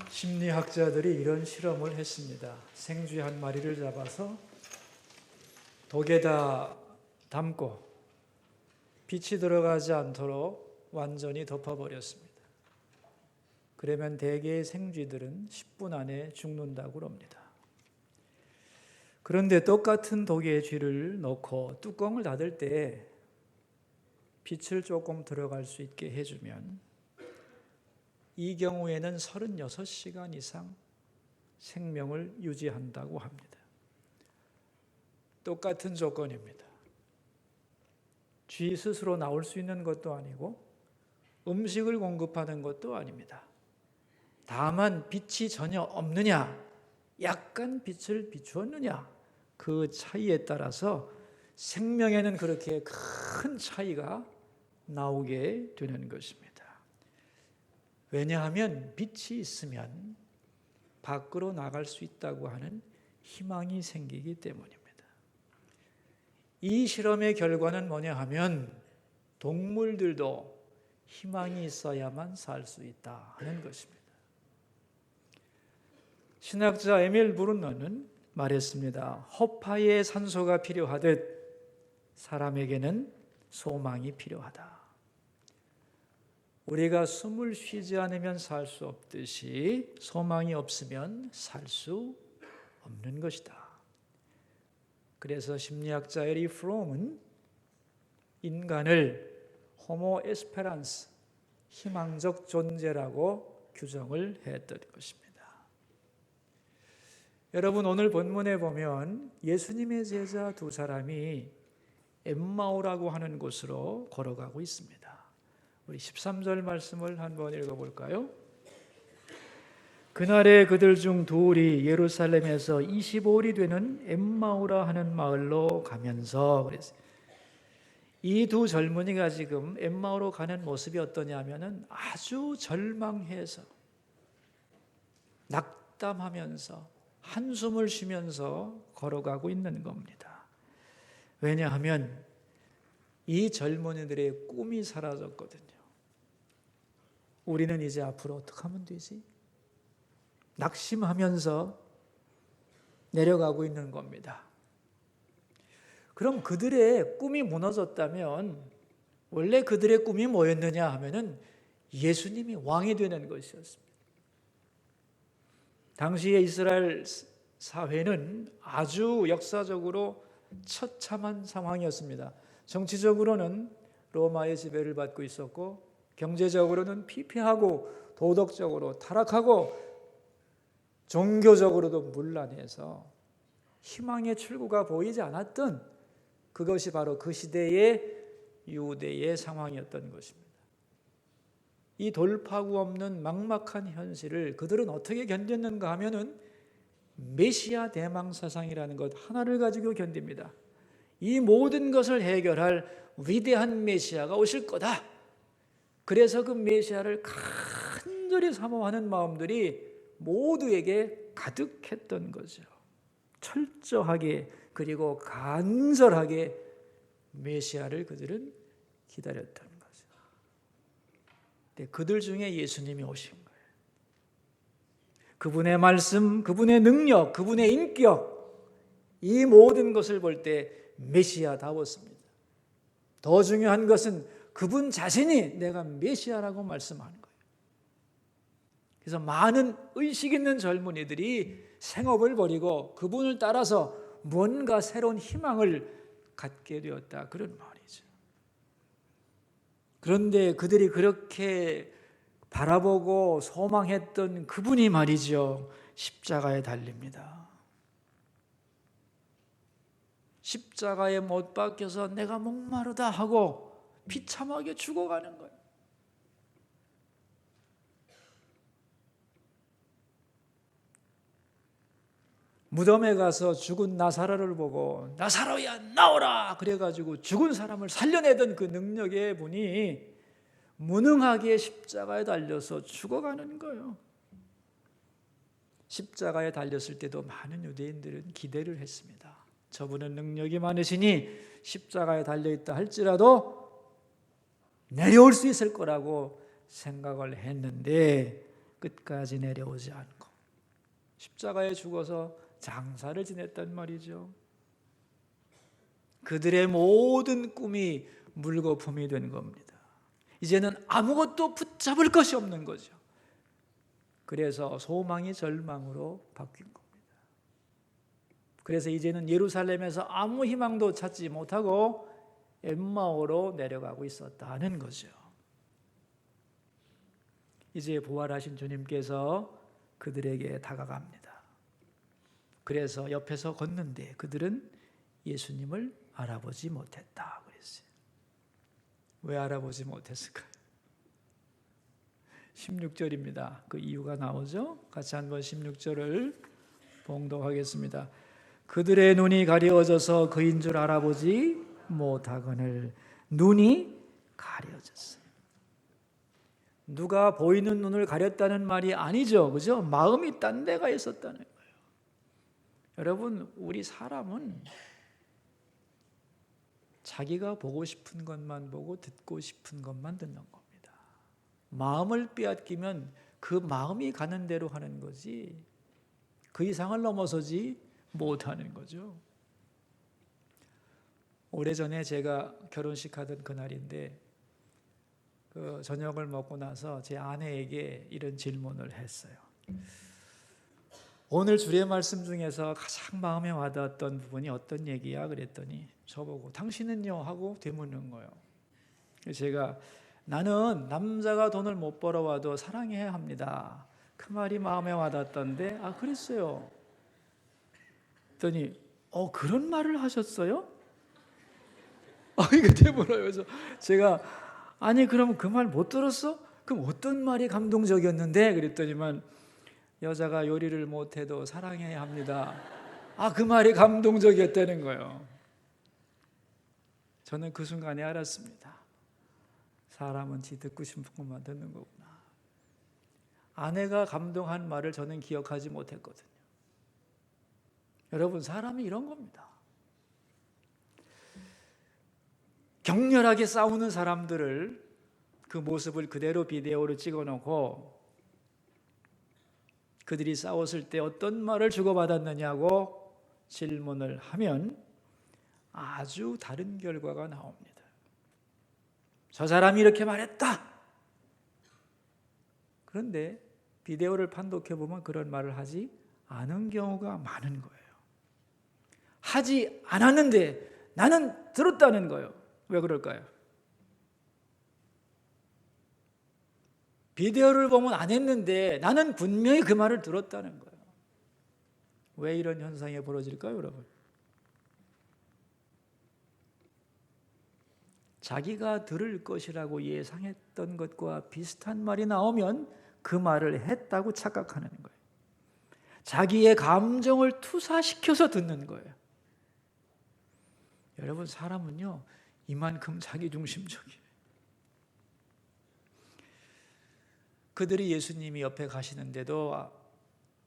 심리학자들이 이런 실험을 했습니다. 생쥐 한 마리를 잡아서 독에다 담고 빛이 들어가지 않도록 완전히 덮어버렸습니다. 그러면 대개의 생쥐들은 10분 안에 죽는다고 합니다. 그런데 똑같은 독의 쥐를 넣고 뚜껑을 닫을 때 빛을 조금 들어갈 수 있게 해주면 이 경우에는 36시간 이상 생명을 유지한다고 합니다. 똑같은 조건입니다. 쥐 스스로 나올 수 있는 것도 아니고 음식을 공급하는 것도 아닙니다. 다만 빛이 전혀 없느냐, 약간 빛을 비추었느냐, 그 차이에 따라서 생명에는 그렇게 큰 차이가 나오게 되는 것입니다. 왜냐하면 빛이 있으면 밖으로 나갈 수 있다고 하는 희망이 생기기 때문입니다. 이 실험의 결과는 뭐냐 하면 동물들도 희망이 있어야만 살 수 있다 하는 것입니다. 신학자 에밀 브룬너는 말했습니다. 허파에 산소가 필요하듯 사람에게는 소망이 필요하다. 우리가 숨을 쉬지 않으면 살 수 없듯이 소망이 없으면 살 수 없는 것이다. 그래서 심리학자 에리 프롬은 인간을 호모 에스페란스, 희망적 존재라고 규정을 했던 것입니다. 여러분, 오늘 본문에 보면 예수님의 제자 두 사람이 엠마오라고 하는 곳으로 걸어가고 있습니다. 우리 13절 말씀을 한번 읽어볼까요? 그날에 그들 중 둘이 예루살렘에서 25일이 되는 엠마오라 하는 마을로 가면서 그랬어요. 이 두 젊은이가 지금 엠마오로 가는 모습이 어떠냐면은 아주 절망해서 낙담하면서 한숨을 쉬면서 걸어가고 있는 겁니다. 왜냐하면 이 젊은이들의 꿈이 사라졌거든요. 우리는 이제 앞으로 어떻게 하면 되지? 낙심하면서 내려가고 있는 겁니다. 그럼 그들의 꿈이 무너졌다면 원래 그들의 꿈이 뭐였느냐 하면은 예수님이 왕이 되는 것이었습니다. 당시의 이스라엘 사회는 아주 역사적으로 처참한 상황이었습니다. 정치적으로는 로마의 지배를 받고 있었고 경제적으로는 피폐하고 도덕적으로 타락하고 종교적으로도 문란해서 희망의 출구가 보이지 않았던 그것이 바로 그 시대의 유대의 상황이었던 것입니다. 이 돌파구 없는 막막한 현실을 그들은 어떻게 견뎠는가 하면은 메시아 대망사상이라는 것 하나를 가지고 견딥니다. 이 모든 것을 해결할 위대한 메시아가 오실 거다. 그래서 그 메시아를 간절히 사모하는 마음들이 모두에게 가득했던 거죠. 철저하게 그리고 간절하게 메시아를 그들은 기다렸던 거죠. 근데 그들 중에 예수님이 오신 거예요. 그분의 말씀, 그분의 능력, 그분의 인격, 이 모든 것을 볼 때 메시아다웠습니다. 더 중요한 것은 그분 자신이 내가 메시아라고 말씀하는 거예요. 그래서 많은 의식 있는 젊은이들이 생업을 버리고 그분을 따라서 뭔가 새로운 희망을 갖게 되었다, 그런 말이죠. 그런데 그들이 그렇게 바라보고 소망했던 그분이 말이죠, 십자가에 달립니다. 십자가에 못 박혀서 내가 목마르다 하고 비참하게 죽어가는 거예요. 무덤에 가서 죽은 나사로를 보고 나사로야 나오라 그래가지고 죽은 사람을 살려내던 그 능력의 분이 무능하게 십자가에 달려서 죽어가는 거예요. 십자가에 달렸을 때도 많은 유대인들은 기대를 했습니다. 저분은 능력이 많으시니 십자가에 달려있다 할지라도 내려올 수 있을 거라고 생각을 했는데 끝까지 내려오지 않고 십자가에 죽어서 장사를 지냈단 말이죠. 그들의 모든 꿈이 물거품이 된 겁니다. 이제는 아무것도 붙잡을 것이 없는 거죠. 그래서 소망이 절망으로 바뀐 겁니다. 그래서 이제는 예루살렘에서 아무 희망도 찾지 못하고 엠마오로 내려가고 있었다는 거죠. 이제 부활하신 주님께서 그들에게 다가갑니다. 그래서 옆에서 걷는데 그들은 예수님을 알아보지 못했다 그랬어요. 왜 알아보지 못했을까요? 16절입니다. 그 이유가 나오죠. 같이 한번 16절을 봉독하겠습니다. 그들의 눈이 가려져서 그인 줄 알아보지 못하거늘 눈이 가려졌어요. 누가 보이는 눈을 가렸다는 말이 아니죠. 그죠? 마음이 딴 데가 있었다는 거예요. 여러분, 우리 사람은 자기가 보고 싶은 것만 보고 듣고 싶은 것만 듣는 겁니다. 마음을 빼앗기면 그 마음이 가는 대로 하는 거지 그 이상을 넘어서지 못하는 거죠. 오래전에 제가 결혼식 하던 그날인데 그 저녁을 먹고 나서 제 아내에게 이런 질문을 했어요. 오늘 주의 말씀 중에서 가장 마음에 와닿았던 부분이 어떤 얘기야? 그랬더니 저보고 당신은요? 하고 되묻는 거예요. 제가 나는 남자가 돈을 못 벌어와도 사랑해야 합니다. 그 말이 마음에 와닿던데 아 그랬어요. 그랬더니 그런 말을 하셨어요? 이게 되물어요. 그래서 제가 아니 그럼 그 말 못 들었어? 그럼 어떤 말이 감동적이었는데? 그랬더니만 여자가 요리를 못해도 사랑해야 합니다. 그 말이 감동적이었다는 거예요. 저는 그 순간에 알았습니다. 사람은 지 듣고 싶은 것만 듣는 거구나. 아내가 감동한 말을 저는 기억하지 못했거든요. 여러분, 사람이 이런 겁니다. 격렬하게 싸우는 사람들을 그 모습을 그대로 비디오로 찍어놓고 그들이 싸웠을 때 어떤 말을 주고받았느냐고 질문을 하면 아주 다른 결과가 나옵니다. 저 사람이 이렇게 말했다. 그런데 비디오를 판독해 보면 그런 말을 하지 않은 경우가 많은 거예요. 하지 않았는데 나는 들었다는 거예요. 왜 그럴까요? 비디오를 보면 안 했는데 나는 분명히 그 말을 들었다는 거예요. 왜 이런 현상이 벌어질까요, 여러분? 자기가 들을 것이라고 예상했던 것과 비슷한 말이 나오면 그 말을 했다고 착각하는 거예요. 자기의 감정을 투사시켜서 듣는 거예요. 여러분, 사람은요 이만큼 자기중심적이에요. 그들이 예수님이 옆에 가시는데도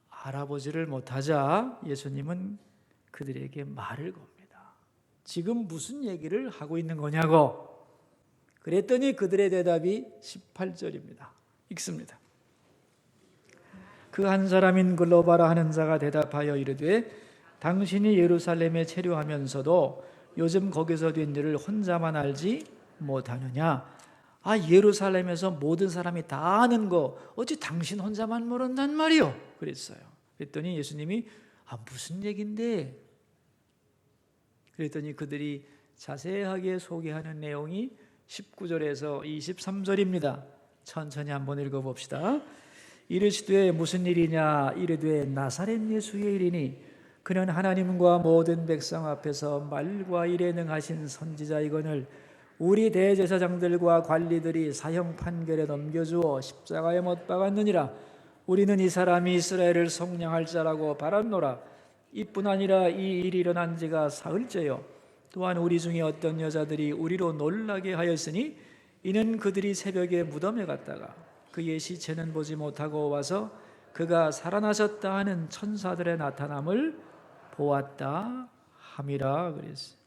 알아보지를 못하자 예수님은 그들에게 말을 겁니다. 지금 무슨 얘기를 하고 있는 거냐고. 그랬더니 그들의 대답이 18절입니다. 읽습니다. 그 한 사람인 글로바라 하는 자가 대답하여 이르되 당신이 예루살렘에 체류하면서도 요즘 거기서 된 일을 혼자만 알지 못하느냐? 예루살렘에서 모든 사람이 다 아는 거 어찌 당신 혼자만 모른단 말이요? 그랬어요. 그랬더니 예수님이 무슨 얘긴데? 그랬더니 그들이 자세하게 소개하는 내용이 19절에서 23절입니다. 천천히 한번 읽어봅시다. 이르시되 무슨 일이냐? 이르되 나사렛 예수의 일이니 그는 하나님과 모든 백성 앞에서 말과 일에 능하신 선지자이거늘 우리 대제사장들과 관리들이 사형 판결에 넘겨주어 십자가에 못 박았느니라. 우리는 이 사람이 이스라엘을 속량할 자라고 바랐노라. 이뿐 아니라 이 일이 일어난 지가 사흘째요. 또한 우리 중에 어떤 여자들이 우리로 놀라게 하였으니 이는 그들이 새벽에 무덤에 갔다가 그의 시체는 보지 못하고 와서 그가 살아나셨다 하는 천사들의 나타남을 보았다 함이라 그랬어요.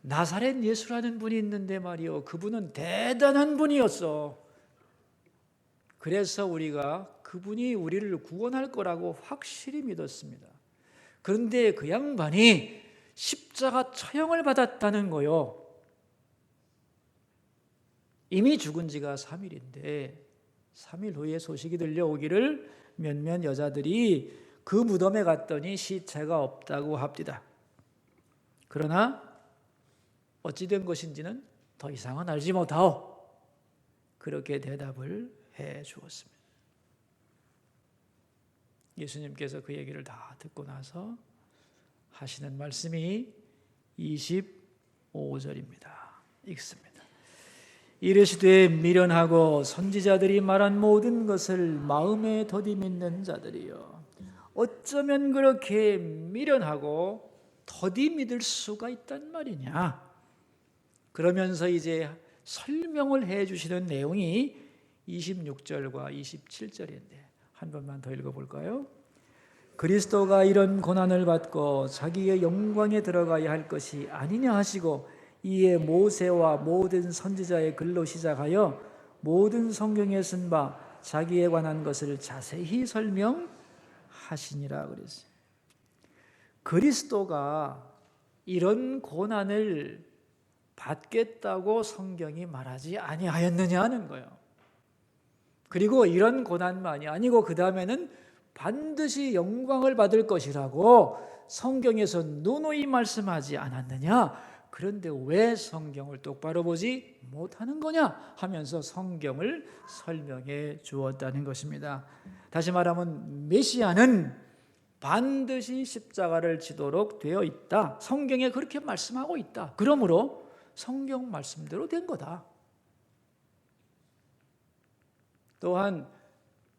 나사렛 예수라는 분이 있는데 말이요, 그분은 대단한 분이었어. 그래서 우리가 그분이 우리를 구원할 거라고 확실히 믿었습니다. 그런데 그 양반이 십자가 처형을 받았다는 거요. 이미 죽은 지가 3일인데 3일 후에 소식이 들려오기를 몇몇 여자들이 그 무덤에 갔더니 시체가 없다고 합디다. 그러나 어찌 된 것인지는 더 이상은 알지 못하오. 그렇게 대답을 해 주었습니다. 예수님께서 그 얘기를 다 듣고 나서 하시는 말씀이 25절입니다. 읽습니다. 이르시되 미련하고 선지자들이 말한 모든 것을 마음에 더디 믿는 자들이여, 어쩌면 그렇게 미련하고 더디 믿을 수가 있단 말이냐. 그러면서 이제 설명을 해 주시는 내용이 26절과 27절인데 한 번만 더 읽어볼까요? 그리스도가 이런 고난을 받고 자기의 영광에 들어가야 할 것이 아니냐 하시고, 이에 모세와 모든 선지자의 글로 시작하여 모든 성경에 쓴 바 자기에 관한 것을 자세히 설명하시니라 그랬어요. 그리스도가 이런 고난을 받겠다고 성경이 말하지 아니하였느냐는 거예요. 그리고 이런 고난만이 아니고 그 다음에는 반드시 영광을 받을 것이라고 성경에서 누누이 말씀하지 않았느냐. 그런데 왜 성경을 똑바로 보지 못하는 거냐 하면서 성경을 설명해 주었다는 것입니다. 다시 말하면 메시아는 반드시 십자가를 지도록 되어 있다. 성경에 그렇게 말씀하고 있다. 그러므로 성경 말씀대로 된 거다. 또한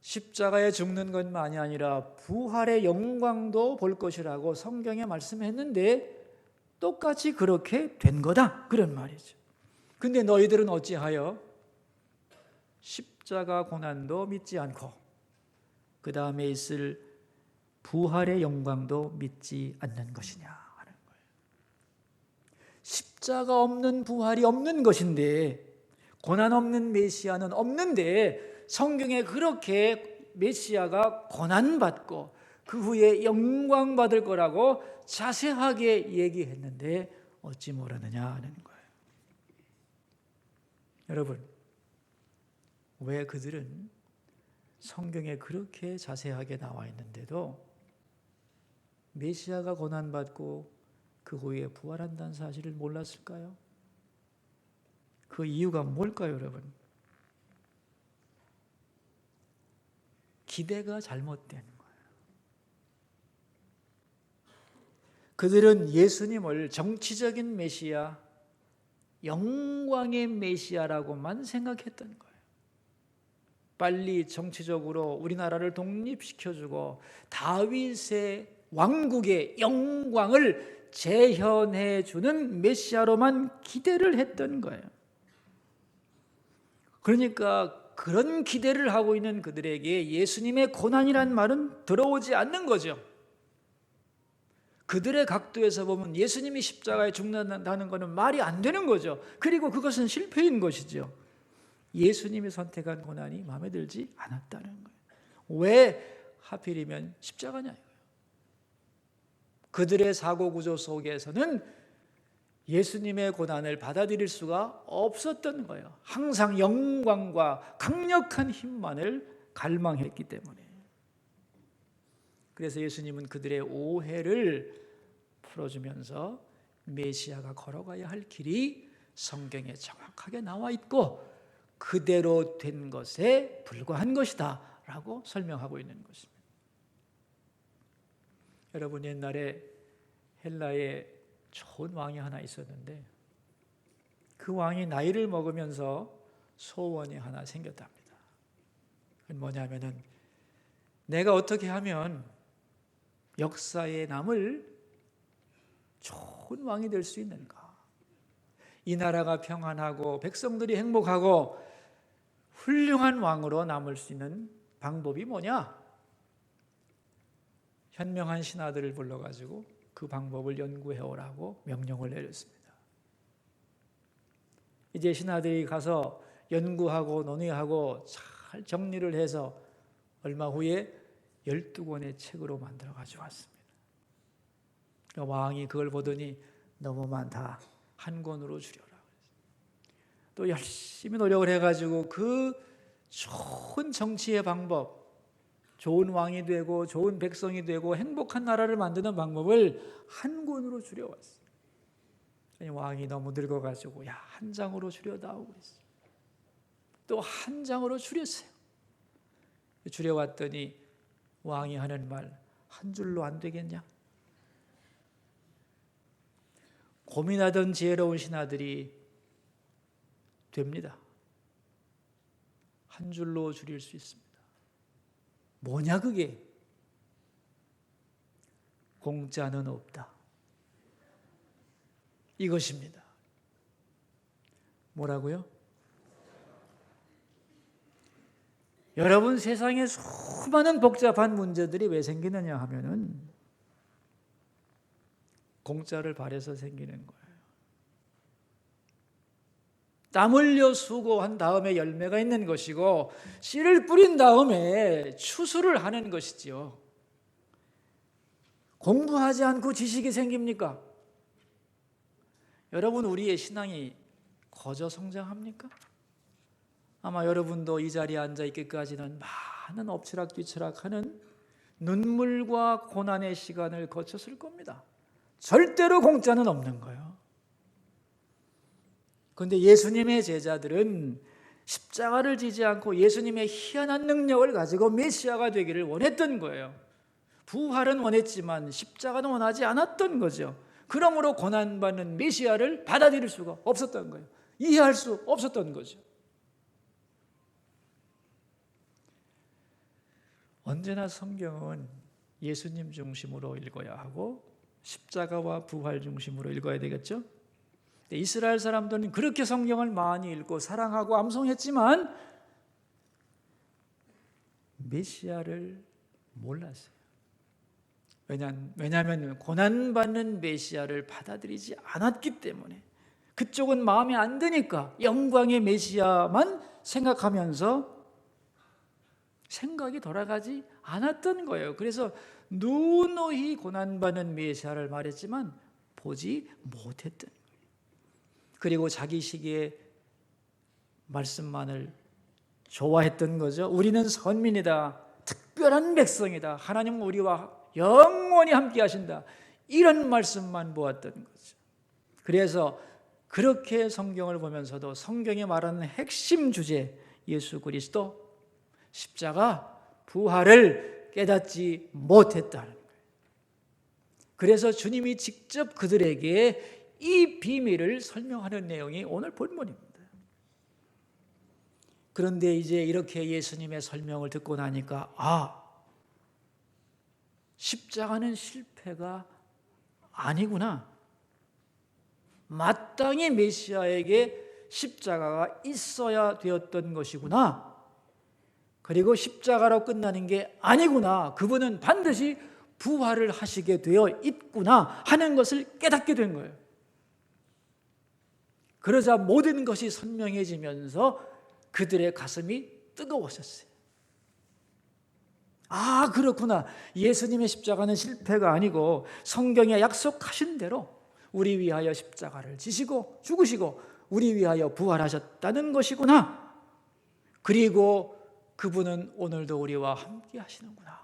십자가에 죽는 것만이 아니라 부활의 영광도 볼 것이라고 성경에 말씀했는데 똑같이 그렇게 된 거다. 그런 말이죠. 근데 너희들은 어찌하여 십자가 고난도 믿지 않고 그 다음에 있을 부활의 영광도 믿지 않는 것이냐 하는 거예요. 십자가 없는 부활이 없는 것인데, 고난 없는 메시아는 없는데 성경에 그렇게 메시아가 고난받고 그 후에 영광 받을 거라고 자세하게 얘기했는데 어찌 모르느냐 하는 거예요. 여러분, 왜 그들은 성경에 그렇게 자세하게 나와 있는데도 메시아가 고난받고 그 후에 부활한다는 사실을 몰랐을까요? 그 이유가 뭘까요, 여러분? 기대가 잘못된 거예요. 그들은 예수님을 정치적인 메시아, 영광의 메시아라고만 생각했던 거예요. 빨리 정치적으로 우리나라를 독립시켜주고 다윗의 왕국의 영광을 재현해주는 메시아로만 기대를 했던 거예요. 그러니까 그런 기대를 하고 있는 그들에게 예수님의 고난이란 말은 들어오지 않는 거죠. 그들의 각도에서 보면 예수님이 십자가에 죽는다는 것은 말이 안 되는 거죠. 그리고 그것은 실패인 것이죠. 예수님이 선택한 고난이 마음에 들지 않았다는 거예요. 왜 하필이면 십자가냐 이거예요. 그들의 사고 구조 속에서는 예수님의 고난을 받아들일 수가 없었던 거예요. 항상 영광과 강력한 힘만을 갈망했기 때문에. 그래서 예수님은 그들의 오해를 풀어주면서 메시아가 걸어가야 할 길이 성경에 정확하게 나와 있고 그대로 된 것에 불과한 것이다 라고 설명하고 있는 것입니다. 여러분, 옛날에 헬라에 좋은 왕이 하나 있었는데 그 왕이 나이를 먹으면서 소원이 하나 생겼답니다. 그건 뭐냐면은 내가 어떻게 하면 역사에 남을 좋은 왕이 될 수 있는가? 이 나라가 평안하고 백성들이 행복하고 훌륭한 왕으로 남을 수 있는 방법이 뭐냐? 현명한 신하들을 불러가지고 그 방법을 연구해오라고 명령을 내렸습니다. 이제 신하들이 가서 연구하고 논의하고 잘 잘 정리를 해서 얼마 후에 12권의 책으로 만들어 가지고 왔습니다. 왕이 그걸 보더니 너무 많다. 한 권으로 줄여라. 또 열심히 노력을 해가지고 그 좋은 정치의 방법, 좋은 왕이 되고 좋은 백성이 되고 행복한 나라를 만드는 방법을 한 권으로 줄여왔어요. 왕이 너무 늙어가지고 한 장으로 줄여다오 그랬어요. 또 한 장으로 줄였어요. 줄여왔더니 왕이 하는 말, 한 줄로 안 되겠냐? 고민하던 지혜로운 신하들이 됩니다. 한 줄로 줄일 수 있습니다. 뭐냐 그게? 공짜는 없다. 이것입니다. 뭐라고요? 여러분, 세상에 수많은 복잡한 문제들이 왜 생기느냐 하면은 공짜를 바래서 생기는 거예요. 땀 흘려 수고한 다음에 열매가 있는 것이고 씨를 뿌린 다음에 추수를 하는 것이지요. 공부하지 않고 지식이 생깁니까? 여러분, 우리의 신앙이 거저 성장합니까? 아마 여러분도 이 자리에 앉아 있기까지는 많은 엎치락뒤치락하는 눈물과 고난의 시간을 거쳤을 겁니다. 절대로 공짜는 없는 거예요. 그런데 예수님의 제자들은 십자가를 지지 않고 예수님의 희한한 능력을 가지고 메시아가 되기를 원했던 거예요. 부활은 원했지만 십자가는 원하지 않았던 거죠. 그러므로 고난받는 메시아를 받아들일 수가 없었던 거예요. 이해할 수 없었던 거죠. 언제나 성경은 예수님 중심으로 읽어야 하고 십자가와 부활 중심으로 읽어야 되겠죠? 이스라엘 사람들은 그렇게 성경을 많이 읽고 사랑하고 암송했지만 메시아를 몰랐어요. 왜냐하면 고난받는 메시아를 받아들이지 않았기 때문에, 그쪽은 마음에 안 드니까 영광의 메시아만 생각하면서 생각이 돌아가지 않았던 거예요. 그래서 누누이 고난받는 메시아를 말했지만 보지 못했던 거예요. 그리고 자기 시기에 말씀만을 좋아했던 거죠. 우리는 선민이다, 특별한 백성이다, 하나님은 우리와 영원히 함께 하신다, 이런 말씀만 보았던 거죠. 그래서 그렇게 성경을 보면서도 성경이 말하는 핵심 주제, 예수 그리스도 십자가 부활을 깨닫지 못했다는 거예요. 그래서 주님이 직접 그들에게 이 비밀을 설명하는 내용이 오늘 본문입니다. 그런데 이제 이렇게 예수님의 설명을 듣고 나니까 십자가는 실패가 아니구나, 마땅히 메시아에게 십자가가 있어야 되었던 것이구나, 그리고 십자가로 끝나는 게 아니구나, 그분은 반드시 부활을 하시게 되어 있구나 하는 것을 깨닫게 된 거예요. 그러자 모든 것이 선명해지면서 그들의 가슴이 뜨거워졌어요. 그렇구나, 예수님의 십자가는 실패가 아니고 성경에 약속하신 대로 우리 위하여 십자가를 지시고 죽으시고 우리 위하여 부활하셨다는 것이구나, 그리고 그분은 오늘도 우리와 함께 하시는구나,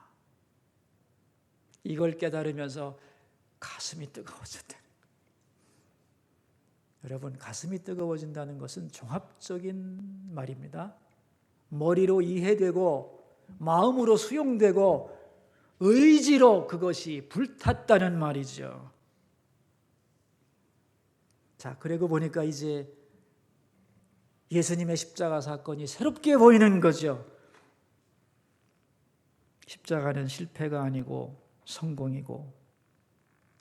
이걸 깨달으면서 가슴이 뜨거워졌다. 여러분, 가슴이 뜨거워진다는 것은 종합적인 말입니다. 머리로 이해되고 마음으로 수용되고 의지로 그것이 불탔다는 말이죠. 자, 그리고 보니까 이제 예수님의 십자가 사건이 새롭게 보이는 거죠. 십자가는 실패가 아니고 성공이고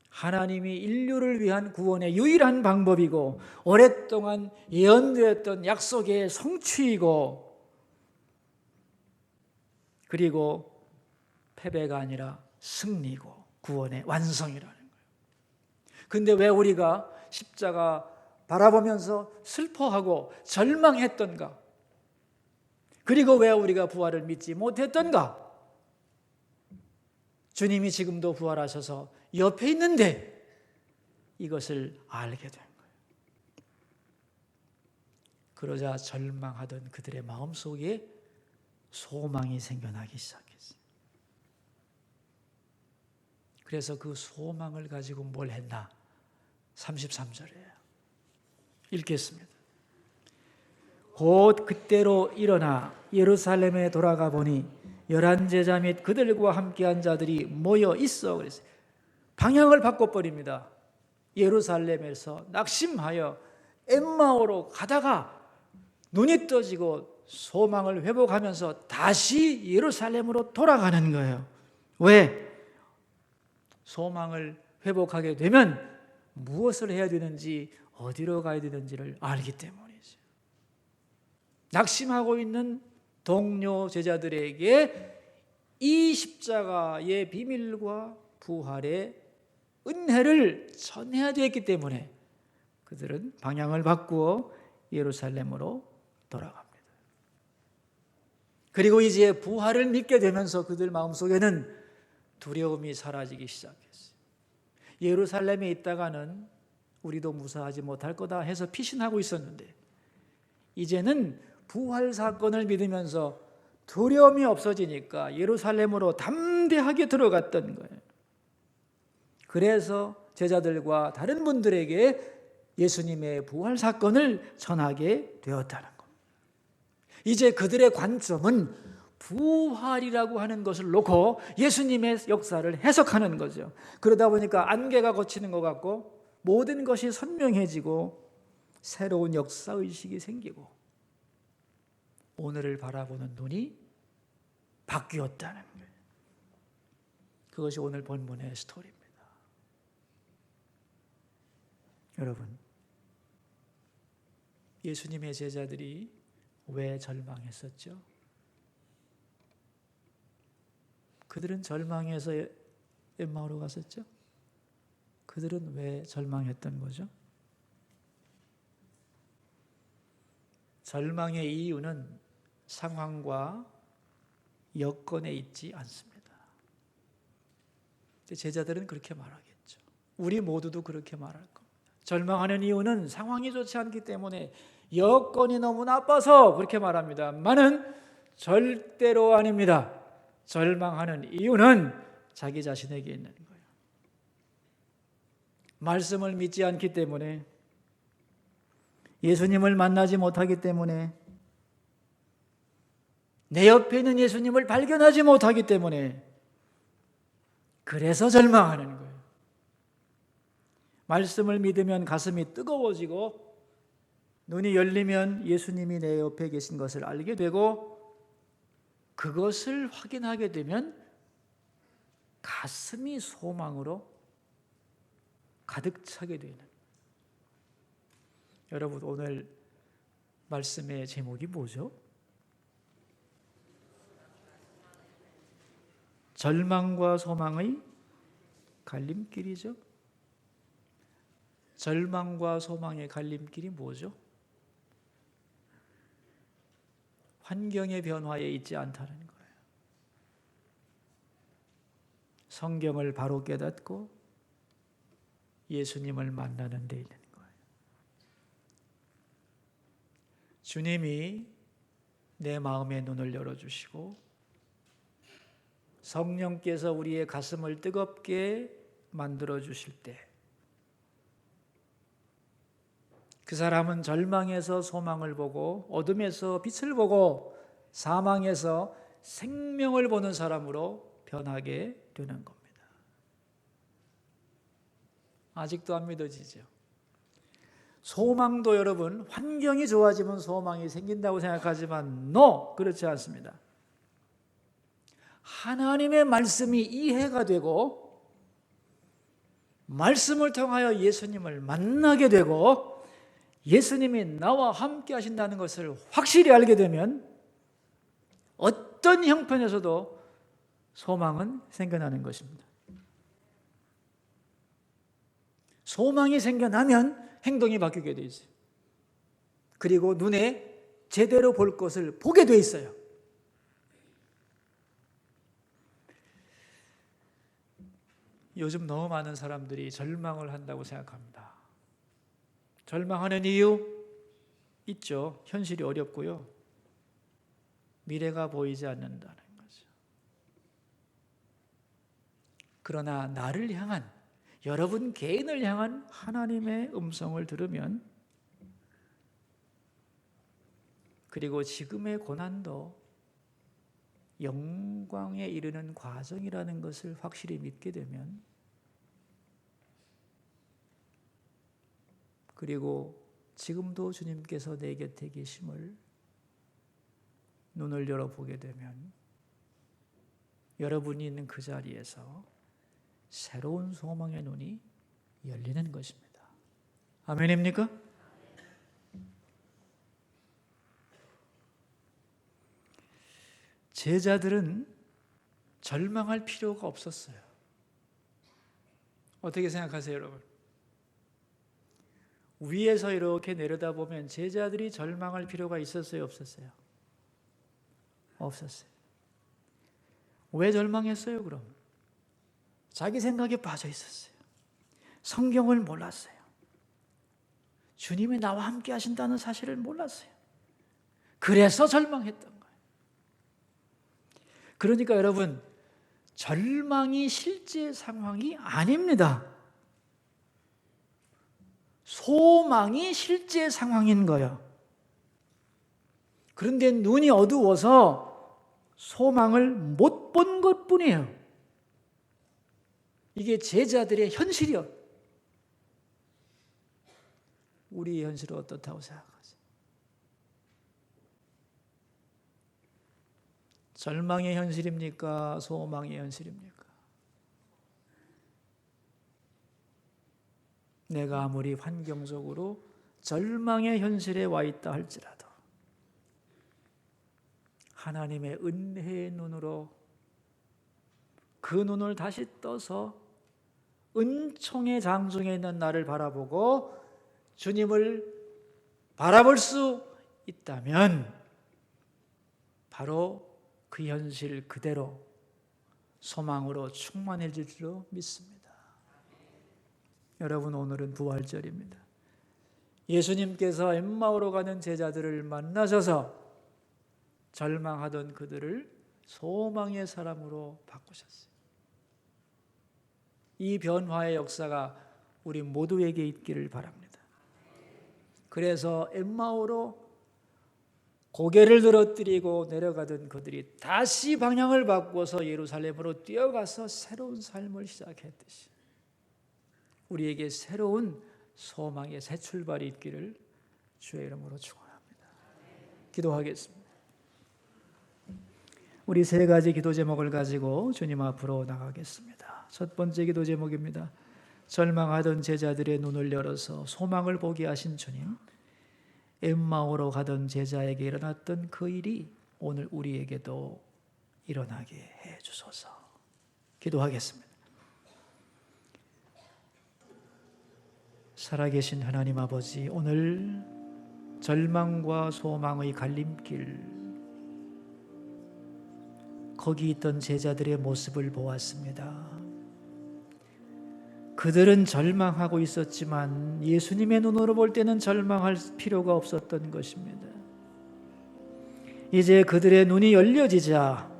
하나님이 인류를 위한 구원의 유일한 방법이고 오랫동안 예언되었던 약속의 성취이고, 그리고 패배가 아니라 승리고 구원의 완성이라는 거예요. 그런데 왜 우리가 십자가 바라보면서 슬퍼하고 절망했던가? 그리고 왜 우리가 부활을 믿지 못했던가? 주님이 지금도 부활하셔서 옆에 있는데 이것을 알게 된 거예요. 그러자 절망하던 그들의 마음속에 소망이 생겨나기 시작했어요. 그래서 그 소망을 가지고 뭘 했나? 33절이에요. 읽겠습니다. 곧 그때로 일어나 예루살렘에 돌아가 보니 11제자 및 그들과 함께한 자들이 모여 있어. 그랬어요. 방향을 바꿔버립니다. 예루살렘에서 낙심하여 엠마오로 가다가 눈이 떠지고 소망을 회복하면서 다시 예루살렘으로 돌아가는 거예요. 왜? 소망을 회복하게 되면 무엇을 해야 되는지, 어디로 가야 되는지를 알기 때문이죠. 낙심하고 있는 동료 제자들에게 이 십자가의 비밀과 부활의 은혜를 전해야 되었기 때문에 그들은 방향을 바꾸어 예루살렘으로 돌아갑니다. 그리고 이제 부활을 믿게 되면서 그들 마음속에는 두려움이 사라지기 시작했어요. 예루살렘에 있다가는 우리도 무사하지 못할 거다 해서 피신하고 있었는데 이제는 부활 사건을 믿으면서 두려움이 없어지니까 예루살렘으로 담대하게 들어갔던 거예요. 그래서 제자들과 다른 분들에게 예수님의 부활 사건을 전하게 되었다는 겁니다. 이제 그들의 관점은 부활이라고 하는 것을 놓고 예수님의 역사를 해석하는 거죠. 그러다 보니까 안개가 걷히는 것 같고 모든 것이 선명해지고 새로운 역사의식이 생기고 오늘을 바라보는 눈이 바뀌었다는 거예요. 그것이 오늘 본문의 스토리입니다. 여러분, 예수님의 제자들이 왜 절망했었죠? 그들은 절망해서 엠마오로 갔었죠? 그들은 왜 절망했던 거죠? 절망의 이유는 상황과 여건에 있지 않습니다. 제자들은 그렇게 말하겠죠. 우리 모두도 그렇게 말할 겁니다. 절망하는 이유는 상황이 좋지 않기 때문에, 여건이 너무 나빠서 그렇게 말합니다만은 절대로 아닙니다. 절망하는 이유는 자기 자신에게 있는 거예요. 말씀을 믿지 않기 때문에, 예수님을 만나지 못하기 때문에, 내 옆에 있는 예수님을 발견하지 못하기 때문에, 그래서 절망하는 거예요. 말씀을 믿으면 가슴이 뜨거워지고 눈이 열리면 예수님이 내 옆에 계신 것을 알게 되고, 그것을 확인하게 되면 가슴이 소망으로 가득 차게 되는. 여러분, 오늘 말씀의 제목이 뭐죠? 절망과 소망의 갈림길이죠. 절망과 소망의 갈림길이 뭐죠? 환경의 변화에 있지 않다는 거예요. 성경을 바로 깨닫고 예수님을 만나는 데 있는 거예요. 주님이 내 마음의 눈을 열어주시고 성령께서 우리의 가슴을 뜨겁게 만들어 주실 때, 그 사람은 절망에서 소망을 보고 어둠에서 빛을 보고 사망에서 생명을 보는 사람으로 변하게 되는 겁니다. 아직도 안 믿어지죠? 소망도 여러분, 환경이 좋아지면 소망이 생긴다고 생각하지만 그렇지 않습니다. 하나님의 말씀이 이해가 되고 말씀을 통하여 예수님을 만나게 되고 예수님이 나와 함께 하신다는 것을 확실히 알게 되면 어떤 형편에서도 소망은 생겨나는 것입니다. 소망이 생겨나면 행동이 바뀌게 돼 있어요. 그리고 눈에 제대로 볼 것을 보게 돼 있어요. 요즘 너무 많은 사람들이 절망을 한다고 생각합니다. 절망하는 이유 있죠. 현실이 어렵고요. 미래가 보이지 않는다는 거죠. 그러나 나를 향한, 여러분 개인을 향한 하나님의 음성을 들으면, 그리고 지금의 고난도 영광에 이르는 과정이라는 것을 확실히 믿게 되면, 그리고 지금도 주님께서 내 곁에 계심을 눈을 열어보게 되면 여러분이 있는 그 자리에서 새로운 소망의 눈이 열리는 것입니다. 아멘입니까? 제자들은 절망할 필요가 없었어요. 어떻게 생각하세요, 여러분? 위에서 이렇게 내려다보면 제자들이 절망할 필요가 있었어요, 없었어요? 없었어요. 왜 절망했어요, 그럼? 자기 생각에 빠져 있었어요. 성경을 몰랐어요. 주님이 나와 함께 하신다는 사실을 몰랐어요. 그래서 절망했던 거예요. 그러니까 여러분, 절망이 실제 상황이 아닙니다. 소망이 실제 상황인 거예요. 그런데 눈이 어두워서 소망을 못 본 것뿐이에요. 이게 제자들의 현실이요. 우리의 현실은 어떻다고 생각하세요? 절망의 현실입니까? 소망의 현실입니까? 내가 아무리 환경적으로 절망의 현실에 와 있다 할지라도 하나님의 은혜의 눈으로 그 눈을 다시 떠서 은총의 장중에 있는 나를 바라보고 주님을 바라볼 수 있다면 바로 그 현실 그대로 소망으로 충만해질 줄로 믿습니다. 여러분, 오늘은 부활절입니다. 예수님께서 엠마오로 가는 제자들을 만나셔서 절망하던 그들을 소망의 사람으로 바꾸셨어요. 이 변화의 역사가 우리 모두에게 있기를 바랍니다. 그래서 엠마오로 고개를 늘어뜨리고 내려가던 그들이 다시 방향을 바꾸어서 예루살렘으로 뛰어가서 새로운 삶을 시작했듯이 우리에게 새로운 소망의 새 출발이 있기를 주의 이름으로 축원합니다. 기도하겠습니다. 우리 세 가지 기도 제목을 가지고 주님 앞으로 나가겠습니다. 첫 번째 기도 제목입니다. 절망하던 제자들의 눈을 열어서 소망을 보게 하신 주님, 엠마오로 가던 제자에게 일어났던 그 일이 오늘 우리에게도 일어나게 해 주소서. 기도하겠습니다. 살아계신 하나님 아버지, 오늘 절망과 소망의 갈림길, 거기 있던 제자들의 모습을 보았습니다. 그들은 절망하고 있었지만 예수님의 눈으로 볼 때는 절망할 필요가 없었던 것입니다. 이제 그들의 눈이 열려지자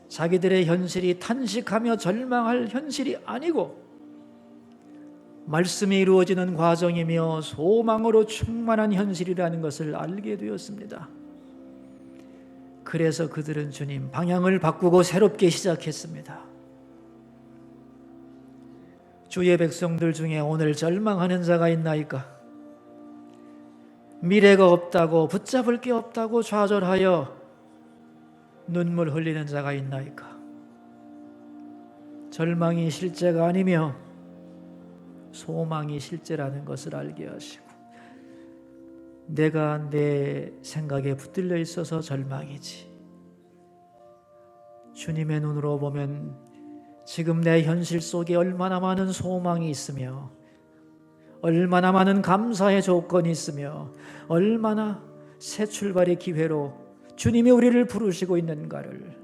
자기들의 현실이 탄식하며 절망할 현실이 아니고 말씀이 이루어지는 과정이며 소망으로 충만한 현실이라는 것을 알게 되었습니다. 그래서 그들은 주님, 방향을 바꾸고 새롭게 시작했습니다. 주의 백성들 중에 오늘 절망하는 자가 있나이까? 미래가 없다고, 붙잡을 게 없다고 좌절하여 눈물 흘리는 자가 있나이까? 절망이 실제가 아니며 소망이 실제라는 것을 알게 하시고, 내가 내 생각에 붙들려 있어서 절망이지, 주님의 눈으로 보면 지금 내 현실 속에 얼마나 많은 소망이 있으며 얼마나 많은 감사의 조건이 있으며 얼마나 새 출발의 기회로 주님이 우리를 부르시고 있는가를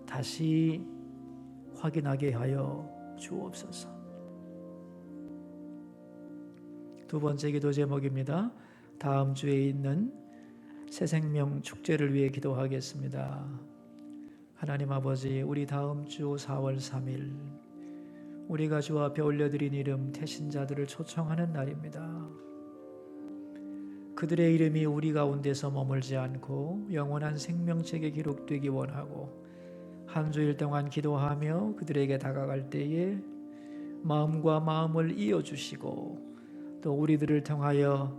다시 확인하게 하여 주옵소서. 두 번째 기도 제목입니다. 다음 주에 있는 새생명 축제를 위해 기도하겠습니다. 하나님 아버지, 우리 다음 주 4월 3일 우리가 주 앞에 올려드린 이름 태신자들을 초청하는 날입니다. 그들의 이름이 우리 가운데서 머물지 않고 영원한 생명책에 기록되기 원하고 한 주일 동안 기도하며 그들에게 다가갈 때에 마음과 마음을 이어주시고 또 우리들을 통하여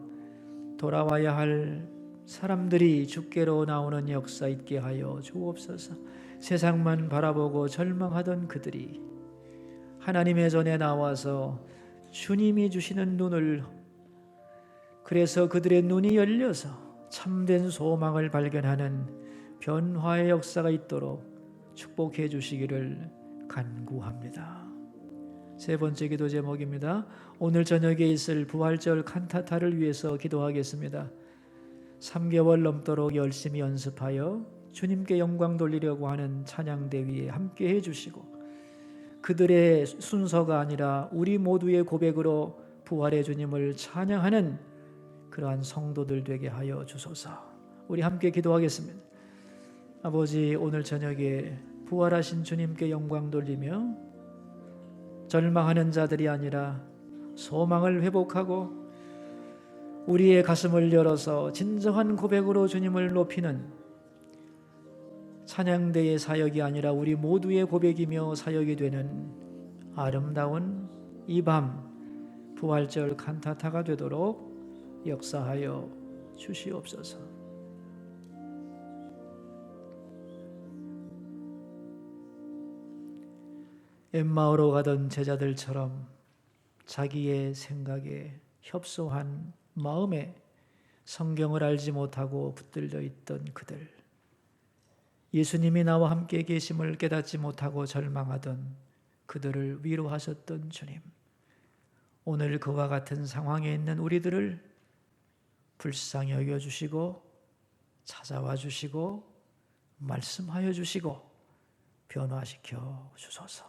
돌아와야 할 사람들이 주께로 나오는 역사 있게 하여 주옵소서. 세상만 바라보고 절망하던 그들이 하나님의 전에 나와서 주님이 주시는 눈을, 그래서 그들의 눈이 열려서 참된 소망을 발견하는 변화의 역사가 있도록 축복해 주시기를 간구합니다. 세 번째 기도 제목입니다. 오늘 저녁에 있을 부활절 칸타타를 위해서 기도하겠습니다. 3개월 넘도록 열심히 연습하여 주님께 영광 돌리려고 하는 찬양대위에 함께 해주시고 그들의 순서가 아니라 우리 모두의 고백으로 부활의 주님을 찬양하는 그러한 성도들 되게 하여 주소서. 우리 함께 기도하겠습니다. 아버지, 오늘 저녁에 부활하신 주님께 영광 돌리며 절망하는 자들이 아니라 소망을 회복하고 우리의 가슴을 열어서 진정한 고백으로 주님을 높이는 찬양대의 사역이 아니라 우리 모두의 고백이며 사역이 되는 아름다운 이 밤 부활절 칸타타가 되도록 역사하여 주시옵소서. 엠마오로 가던 제자들처럼 자기의 생각에 협소한 마음에 성경을 알지 못하고 붙들려 있던 그들, 예수님이 나와 함께 계심을 깨닫지 못하고 절망하던 그들을 위로하셨던 주님, 오늘 그와 같은 상황에 있는 우리들을 불쌍히 여겨주시고 찾아와 주시고 말씀하여 주시고 변화시켜 주소서.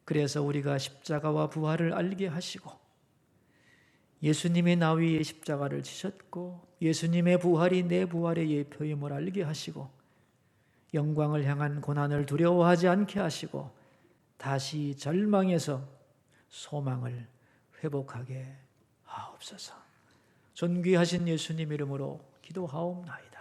그래서 우리가 십자가와 부활을 알게 하시고 예수님이 나 위에 십자가를 지셨고 예수님의 부활이 내 부활의 예표임을 알게 하시고 영광을 향한 고난을 두려워하지 않게 하시고 다시 절망에서 소망을 회복하게 하옵소서. 존귀하신 예수님 이름으로 기도하옵나이다.